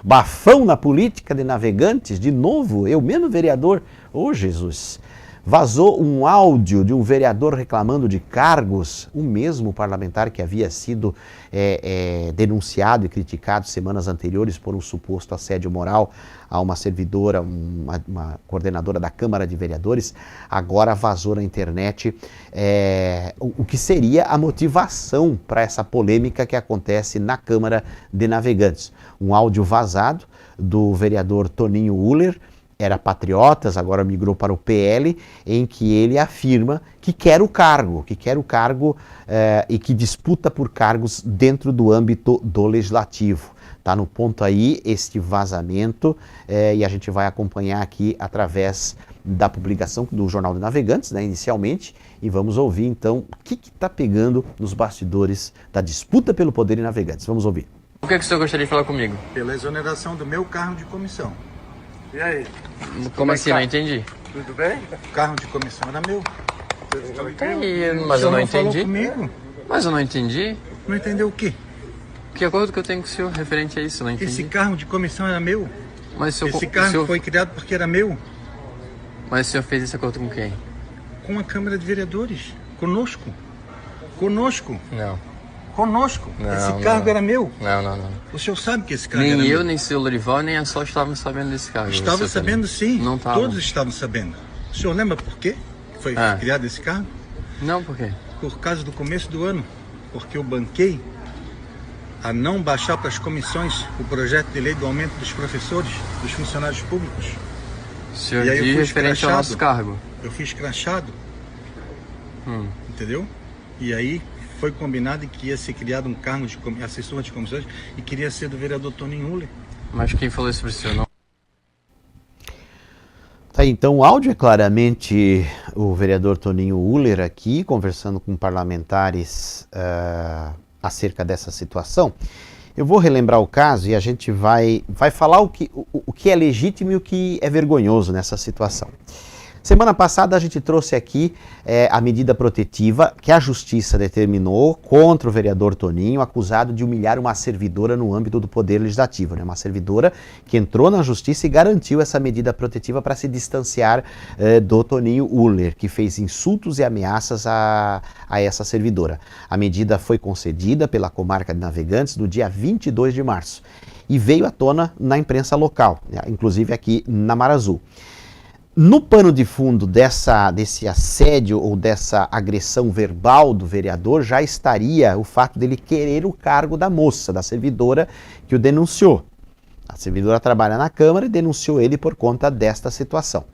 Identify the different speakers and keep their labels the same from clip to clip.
Speaker 1: Bafão na política de Navegantes, de novo, eu mesmo vereador. Ô Jesus! Vazou um áudio de um vereador reclamando de cargos, o mesmo parlamentar que havia sido denunciado e criticado semanas anteriores por um suposto assédio moral a uma servidora, uma coordenadora da Câmara de Vereadores, agora vazou na internet o que seria a motivação para essa polêmica que acontece na Câmara de Navegantes. Um áudio vazado do vereador Toninho Uller, era Patriotas, agora migrou para o PL, em que ele afirma que quer o cargo e que disputa por cargos dentro do âmbito do Legislativo. Está no ponto aí este vazamento e a gente vai acompanhar aqui através da publicação do Jornal de Navegantes, né, inicialmente, e vamos ouvir então o que está pegando nos bastidores da disputa pelo poder em Navegantes. Vamos ouvir.
Speaker 2: O que o senhor gostaria de falar comigo?
Speaker 3: Pela exoneração do meu carro de comissão.
Speaker 4: E aí?
Speaker 2: Como assim? Não entendi.
Speaker 4: Tudo bem?
Speaker 3: O carro de comissão era meu.
Speaker 2: Tá aí, mas eu não entendi.
Speaker 3: Comigo?
Speaker 2: Mas eu não entendi.
Speaker 3: Não entendeu o quê?
Speaker 2: Que acordo que eu tenho com o senhor referente a isso? Eu não entendi.
Speaker 3: Esse carro de comissão era meu.
Speaker 2: Mas
Speaker 3: Esse carro foi criado porque era meu.
Speaker 2: Mas o senhor fez esse acordo com quem?
Speaker 3: Com a Câmara de Vereadores. Conosco. Conosco.
Speaker 2: Não.
Speaker 3: Conosco.
Speaker 2: Não,
Speaker 3: esse
Speaker 2: não.
Speaker 3: cargo era meu.
Speaker 2: Não.
Speaker 3: O senhor sabe que esse cargo era meu.
Speaker 2: Nem eu, nem o senhor Lorival, nem a Sol estavam sabendo desse cargo.
Speaker 3: Estava sabendo sim.
Speaker 2: Não estava.
Speaker 3: Todos estavam sabendo. O senhor lembra por quê que foi criado esse cargo?
Speaker 2: Não, por quê?
Speaker 3: Por causa do começo do ano. Porque eu banquei a não baixar para as comissões o projeto de lei do aumento dos professores, dos funcionários públicos.
Speaker 2: O senhor
Speaker 3: E aí eu
Speaker 2: diz
Speaker 3: fui
Speaker 2: referente ao nosso cargo.
Speaker 3: Eu fui escrachado. Entendeu? E aí foi combinado que ia ser criado um cargo de assessor de comissões e queria ser do vereador Toninho Uller.
Speaker 2: Mas quem falou isso para o senhor? Não?
Speaker 1: Tá, então o áudio é claramente o vereador Toninho Uller aqui, conversando com parlamentares acerca dessa situação. Eu vou relembrar o caso e a gente vai falar o que é legítimo e o que é vergonhoso nessa situação. Semana passada a gente trouxe aqui a medida protetiva que a Justiça determinou contra o vereador Toninho, acusado de humilhar uma servidora no âmbito do Poder Legislativo, né? Uma servidora que entrou na Justiça e garantiu essa medida protetiva para se distanciar do Toninho Uller, que fez insultos e ameaças a essa servidora. A medida foi concedida pela Comarca de Navegantes no dia 22 de março e veio à tona na imprensa local, né? Inclusive aqui na Mar Azul. No pano de fundo desse assédio ou dessa agressão verbal do vereador já estaria o fato dele querer o cargo da moça, da servidora que o denunciou. A servidora trabalha na Câmara e denunciou ele por conta desta situação.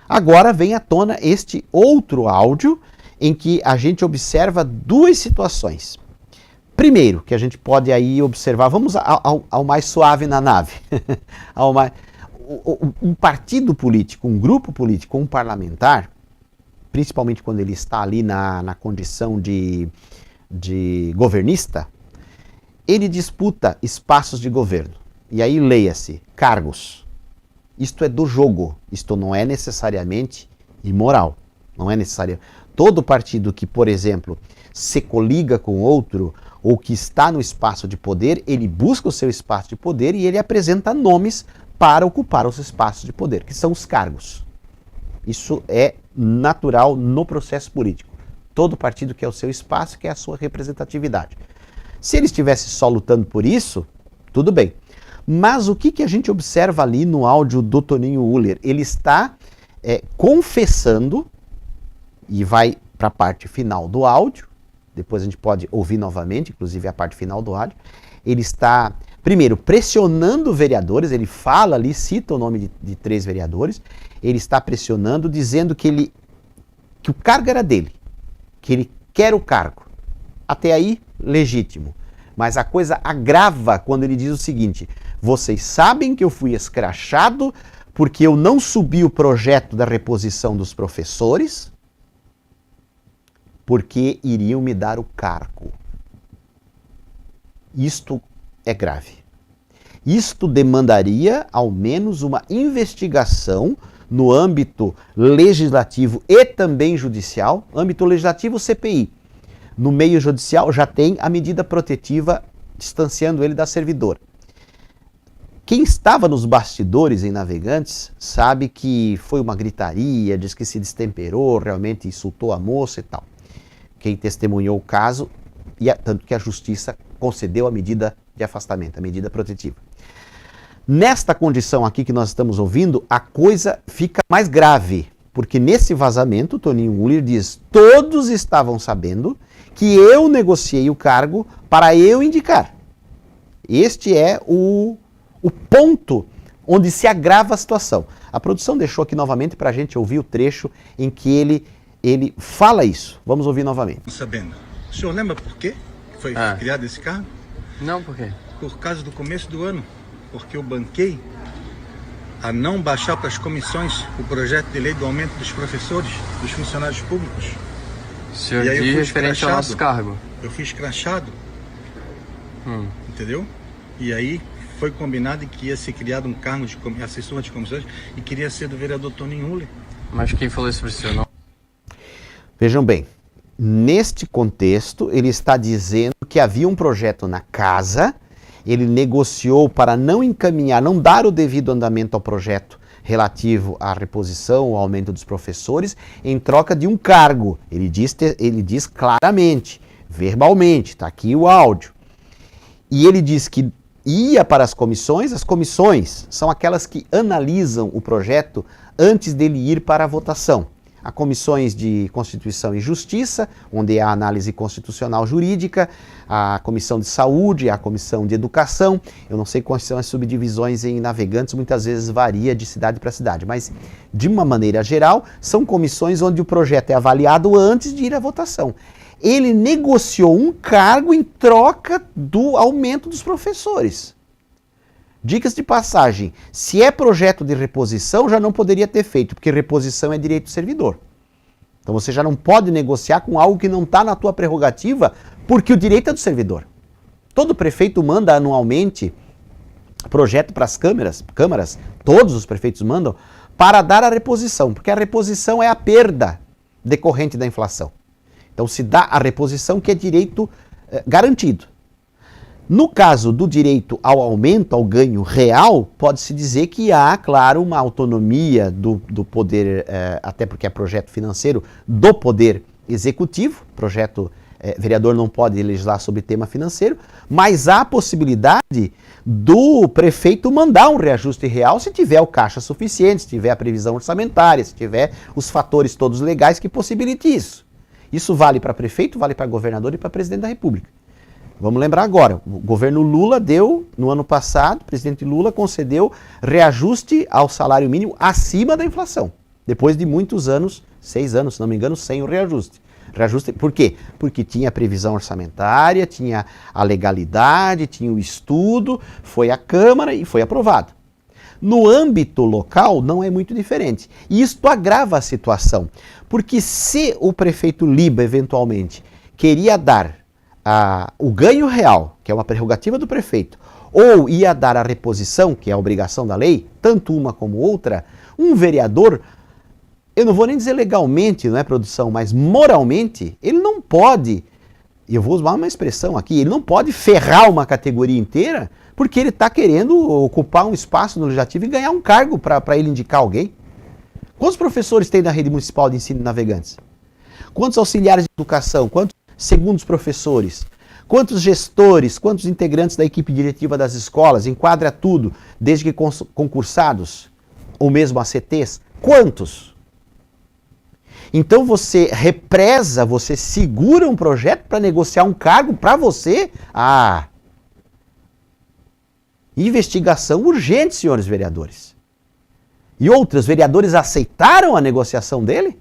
Speaker 1: Agora vem à tona este outro áudio em que a gente observa duas situações. Primeiro, que a gente pode aí observar, vamos ao mais suave na nave, um partido político, um grupo político, um parlamentar, principalmente quando ele está ali na condição de governista, ele disputa espaços de governo. E aí leia-se, cargos. Isto é do jogo, isto não é necessariamente imoral, não é necessário. Todo partido que, por exemplo, se coliga com outro ou que está no espaço de poder, ele busca o seu espaço de poder e ele apresenta nomes para ocupar os espaços de poder, que são os cargos. Isso é natural no processo político. Todo partido quer o seu espaço, quer a sua representatividade. Se ele estivesse só lutando por isso, tudo bem. Mas o que a gente observa ali no áudio do Toninho Uller? Ele está confessando, e vai para a parte final do áudio, depois a gente pode ouvir novamente, inclusive a parte final do áudio. Ele está, primeiro, pressionando vereadores, ele fala ali, cita o nome de 3 vereadores, ele está pressionando, dizendo que o cargo era dele, que ele quer o cargo. Até aí, legítimo. Mas a coisa agrava quando ele diz o seguinte: vocês sabem que eu fui escrachado porque eu não subi o projeto da reposição dos professores, porque iriam me dar o cargo. Isto é grave. Isto demandaria, ao menos, uma investigação no âmbito legislativo e também judicial. Âmbito legislativo, CPI. No meio judicial, já tem a medida protetiva distanciando ele da servidora. quem estava nos bastidores em Navegantes sabe que foi uma gritaria, diz que se destemperou, realmente insultou a moça e tal. Quem testemunhou o caso, tanto que a justiça concedeu a medida de afastamento, a medida protetiva. Nesta condição aqui que nós estamos ouvindo, a coisa fica mais grave, porque nesse vazamento, Toninho Müller diz: todos estavam sabendo que eu negociei o cargo para eu indicar. Este é o ponto onde se agrava a situação. A produção deixou aqui novamente para a gente ouvir o trecho em que ele fala isso. Vamos ouvir novamente.
Speaker 3: Sabendo. O senhor lembra por quê foi criado esse cargo?
Speaker 2: Não, por quê?
Speaker 3: Por causa do começo do ano. Porque eu banquei a não baixar para as comissões o projeto de lei do aumento dos professores, dos funcionários públicos.
Speaker 2: O senhor
Speaker 3: E aí eu
Speaker 2: diz
Speaker 3: fui
Speaker 2: referente ao nosso
Speaker 3: escrachado.
Speaker 2: cargo.
Speaker 3: Eu fui escrachado, entendeu? E aí foi combinado que ia ser criado um cargo de assessor de comissões e queria ser do vereador Toninho Müller.
Speaker 2: Mas quem falou isso para o senhor? Não.
Speaker 1: Vejam bem, neste contexto ele está dizendo que havia um projeto na casa, ele negociou para não encaminhar, não dar o devido andamento ao projeto relativo à reposição, ao aumento dos professores, em troca de um cargo. Ele diz claramente, verbalmente, está aqui o áudio. E ele diz que ia para as comissões são aquelas que analisam o projeto antes dele ir para a votação. Há comissões de Constituição e Justiça, onde há análise constitucional jurídica, a Comissão de Saúde, a Comissão de Educação. Eu não sei quais são as subdivisões em Navegantes, muitas vezes varia de cidade para cidade, mas de uma maneira geral, são comissões onde o projeto é avaliado antes de ir à votação. Ele negociou um cargo em troca do aumento dos professores. Dicas de passagem, se é projeto de reposição, já não poderia ter feito, porque reposição é direito do servidor. Então você já não pode negociar com algo que não está na tua prerrogativa, porque o direito é do servidor. Todo prefeito manda anualmente projeto para as câmaras, todos os prefeitos mandam, para dar a reposição, porque a reposição é a perda decorrente da inflação. Então se dá a reposição, que é direito garantido. No caso do direito ao aumento, ao ganho real, pode-se dizer que há, claro, uma autonomia do poder, até porque é projeto financeiro, do poder executivo, vereador não pode legislar sobre tema financeiro, mas há a possibilidade do prefeito mandar um reajuste real se tiver o caixa suficiente, se tiver a previsão orçamentária, se tiver os fatores todos legais que possibilitem isso. Isso vale para prefeito, vale para governador e para presidente da República. Vamos lembrar agora, o governo Lula deu, no ano passado, o presidente Lula concedeu reajuste ao salário mínimo acima da inflação. Depois de muitos anos, 6 anos, se não me engano, sem o reajuste. Reajuste, por quê? Porque tinha a previsão orçamentária, tinha a legalidade, tinha o estudo, foi à Câmara e foi aprovado. No âmbito local não é muito diferente. E isto agrava a situação, porque se o prefeito Liba, eventualmente, queria dar o ganho real, que é uma prerrogativa do prefeito, ou ia dar a reposição, que é a obrigação da lei, tanto uma como outra, um vereador, eu não vou nem dizer legalmente, não é produção, mas moralmente, ele não pode, e eu vou usar uma expressão aqui, ele não pode ferrar uma categoria inteira, porque ele está querendo ocupar um espaço no legislativo e ganhar um cargo para ele indicar alguém. Quantos professores tem na rede municipal de ensino de Navegantes? Quantos auxiliares de educação? Quantos segundos professores? Quantos gestores, quantos integrantes da equipe diretiva das escolas? Enquadra tudo, desde que concursados, ou mesmo ACTs? Quantos? Então você represa, você segura um projeto para negociar um cargo para você? Investigação urgente, senhores vereadores. E outros vereadores aceitaram a negociação dele?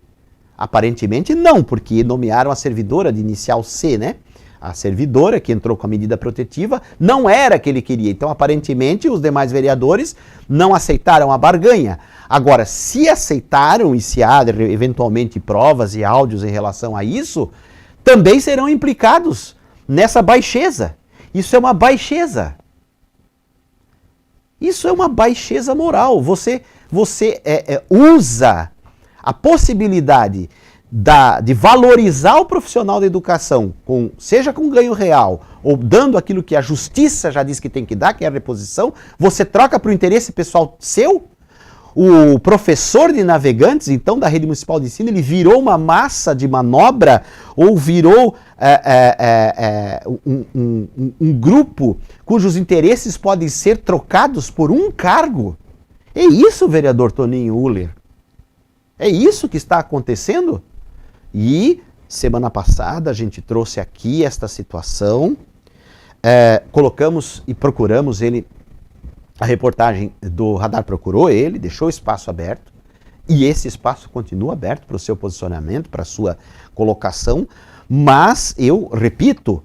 Speaker 1: Aparentemente não, porque nomearam a servidora de inicial C, né? A servidora que entrou com a medida protetiva não era a que ele queria. Então, aparentemente, os demais vereadores não aceitaram a barganha. Agora, se aceitaram e se há eventualmente provas e áudios em relação a isso, também serão implicados nessa baixeza. Isso é uma baixeza. Isso é uma baixeza moral. Você usa a possibilidade de valorizar o profissional da educação, seja com ganho real, ou dando aquilo que a justiça já diz que tem que dar, que é a reposição, você troca para o interesse pessoal seu? O professor de Navegantes, então, da Rede Municipal de Ensino, ele virou uma massa de manobra ou virou um grupo cujos interesses podem ser trocados por um cargo? É isso, vereador Toninho Uller. É isso que está acontecendo? E semana passada a gente trouxe aqui esta situação, colocamos e procuramos ele. A reportagem do Radar procurou ele, deixou o espaço aberto, e esse espaço continua aberto para o seu posicionamento, para a sua colocação, mas eu repito,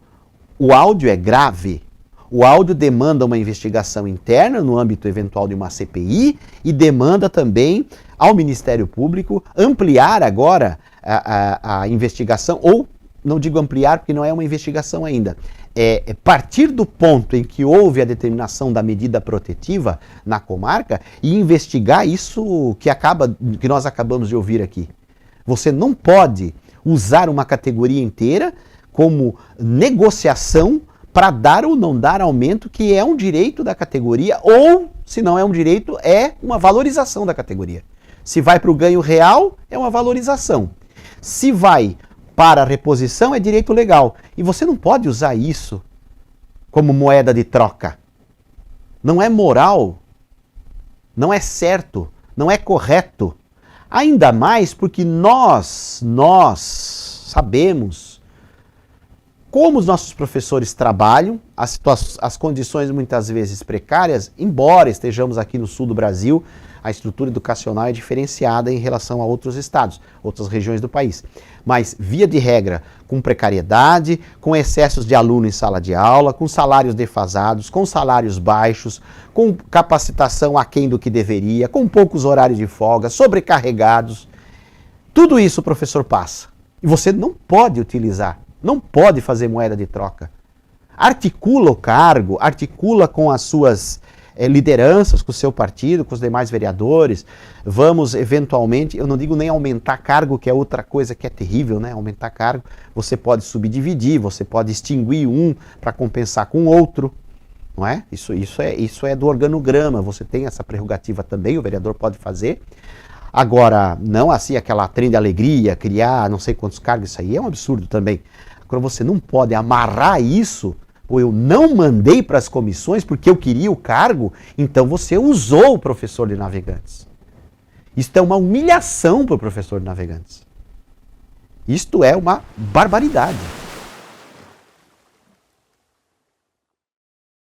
Speaker 1: o áudio é grave. O áudio demanda uma investigação interna no âmbito eventual de uma CPI e demanda também ao Ministério Público ampliar agora a investigação, ou não digo ampliar porque não é uma investigação ainda, partir do ponto em que houve a determinação da medida protetiva na comarca e investigar isso que nós acabamos de ouvir aqui. Você não pode usar uma categoria inteira como negociação para dar ou não dar aumento, que é um direito da categoria, ou, se não é um direito, é uma valorização da categoria. Se vai para o ganho real, é uma valorização. Se vai para a reposição, é direito legal. E você não pode usar isso como moeda de troca. Não é moral, não é certo, não é correto. Ainda mais porque nós sabemos como os nossos professores trabalham, as condições muitas vezes precárias, embora estejamos aqui no sul do Brasil, a estrutura educacional é diferenciada em relação a outros estados, outras regiões do país. Mas, via de regra, com precariedade, com excessos de aluno em sala de aula, com salários defasados, com salários baixos, com capacitação aquém do que deveria, com poucos horários de folga, sobrecarregados. Tudo isso o professor passa. E você não pode utilizar, não pode fazer moeda de troca. Articula o cargo, articula com as suas lideranças, com o seu partido, com os demais vereadores. Vamos, eventualmente, eu não digo nem aumentar cargo, que é outra coisa que é terrível, né? Aumentar cargo, você pode subdividir, você pode extinguir um para compensar com outro, não é? Isso é do organograma, você tem essa prerrogativa também, o vereador pode fazer. Agora, não assim aquela trem de alegria, criar não sei quantos cargos, isso aí é um absurdo também. Agora, você não pode amarrar isso, ou eu não mandei para as comissões porque eu queria o cargo, então você usou o professor de Navegantes. Isto é uma humilhação para o professor de Navegantes. Isto é uma barbaridade.